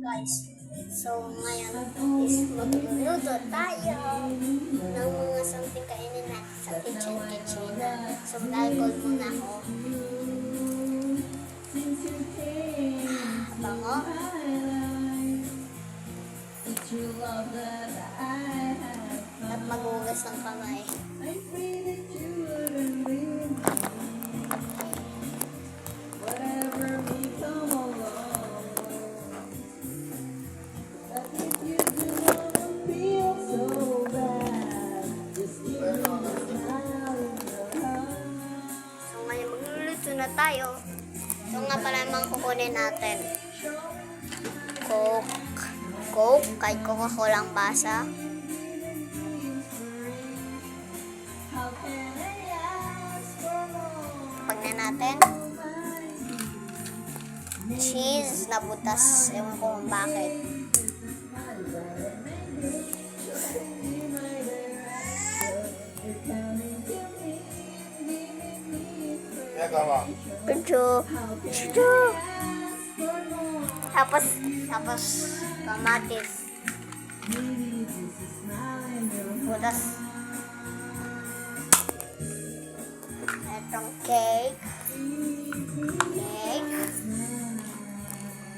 Guys, so ngayon is magluluto tayo ng mga something kainin natin sa kitchen. So mag-alcohol muna ako. Bango. At maghugas ng kamay. Na tayo. So nga pala mang kukunin natin. Coke, kahit Coca-Cola ang basa. Pag na natin. Cheese na butas. Ewan ko kung bakit. Chuchu. Tapos kamatis. Butas. Itong cake.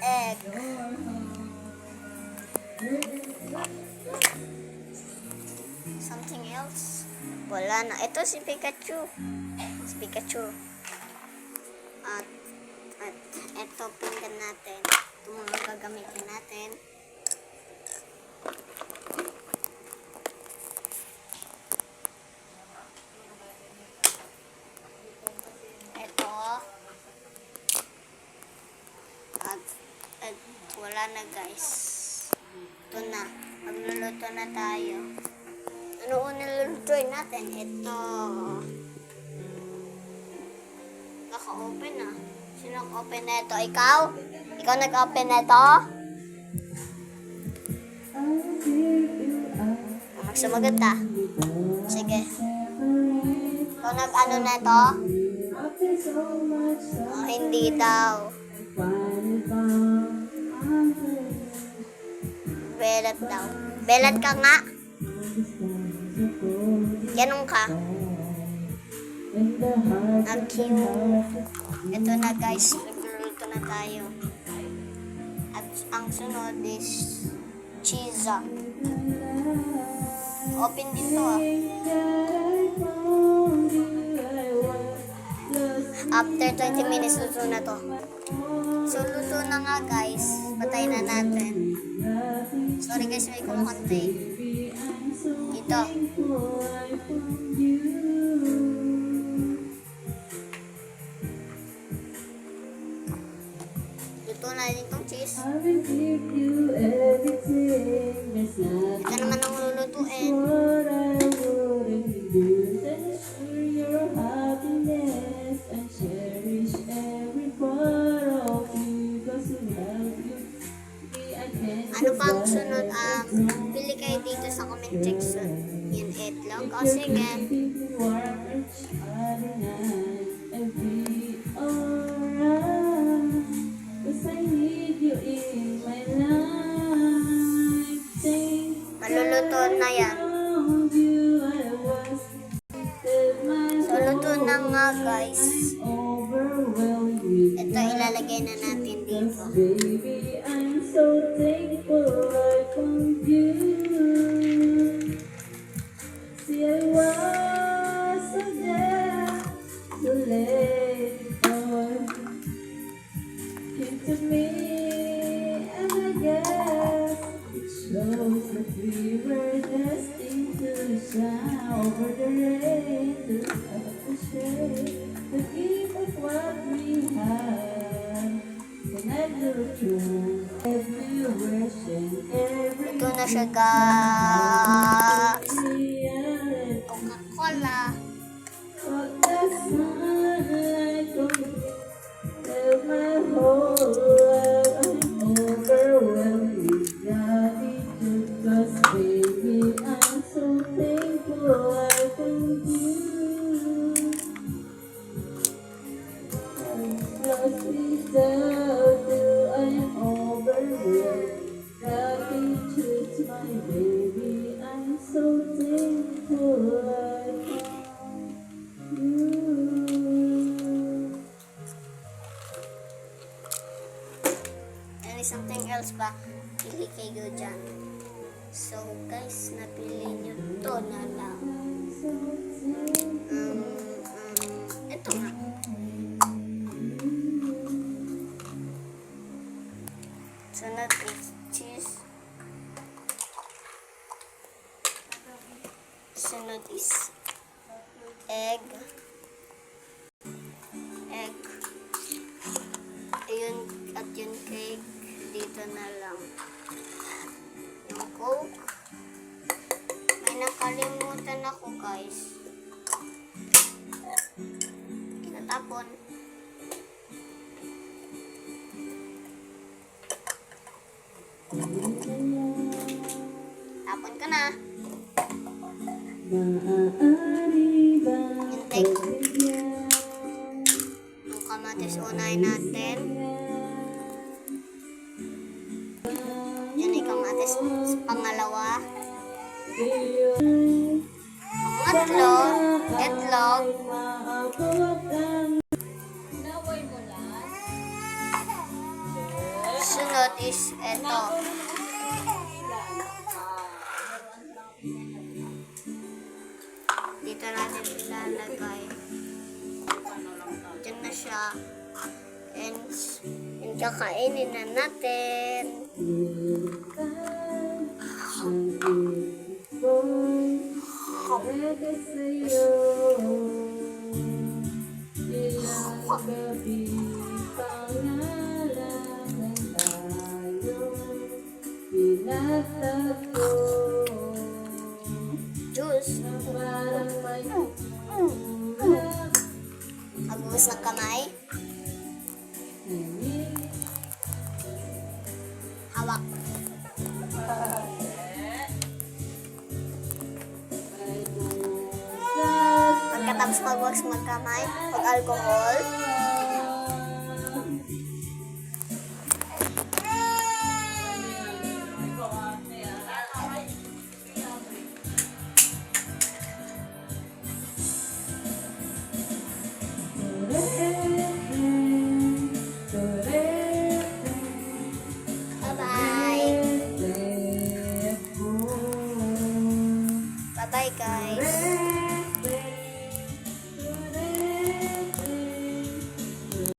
Egg. Something else? Wala na. Ito si Pikachu. At ito pinggan natin. Ito mga gagamitin natin. Ito. At wala na guys. Ito na. Magluluto na tayo. Ano nilulutuin natin? Ito. Naka-open na. Sino nag-open na ito? Ikaw? Ikaw nag-open na ito? Magsumagot ah. Sige. Ikaw nag-ano na ito? Oh, hindi daw. Belat daw. Belat ka nga. Ganun ka. Ito na guys, nagluluto na tayo. At ang sunod is cheese. Open din to ah. After 20 minutes luto na to. So luto na nga guys. Patay na natin. Sorry guys, may kumakanta eh. Ito. Luto na din itong cheese. Ito naman ang lulutuin. Ano pa ang sunod? Pili kayo dito sa comment section. Yung itlog. O sige. Maluluto na yan. So, luto na nga guys. Ito ilalagay na natin dito. So thankful I found you. See, I was so desolate. Came to me, and I guess it shows that we were destined to shine over the rain, to appreciate the gift of what we have. And I look through. Ito na siya guys. Coca-Cola. Lost without you, I am overwhelmed. Happy to my baby, I'm so thankful I found you. And something else pa, pili kayo dyan. So guys, napili nyo to na lang. Ito nga. Sunod is cheese. Sunod is egg. Egg. Ayun, at yung cake, dito na lang. Yung Coke. May nakalimutan ako, guys. Natapon. Tapon ka na. Maaari ba Yung cake. Yung kamatis unahin natin. Yan yung kamatis pangalawa. Pangatlo, itlog. Sunod is eto. Dito natin ilalagay. Diyan na siya. And kakainin na natin. Juice. Agos ng kamay. Hawak. Pagkatapos mag-wax magkamay, pag-alcohol.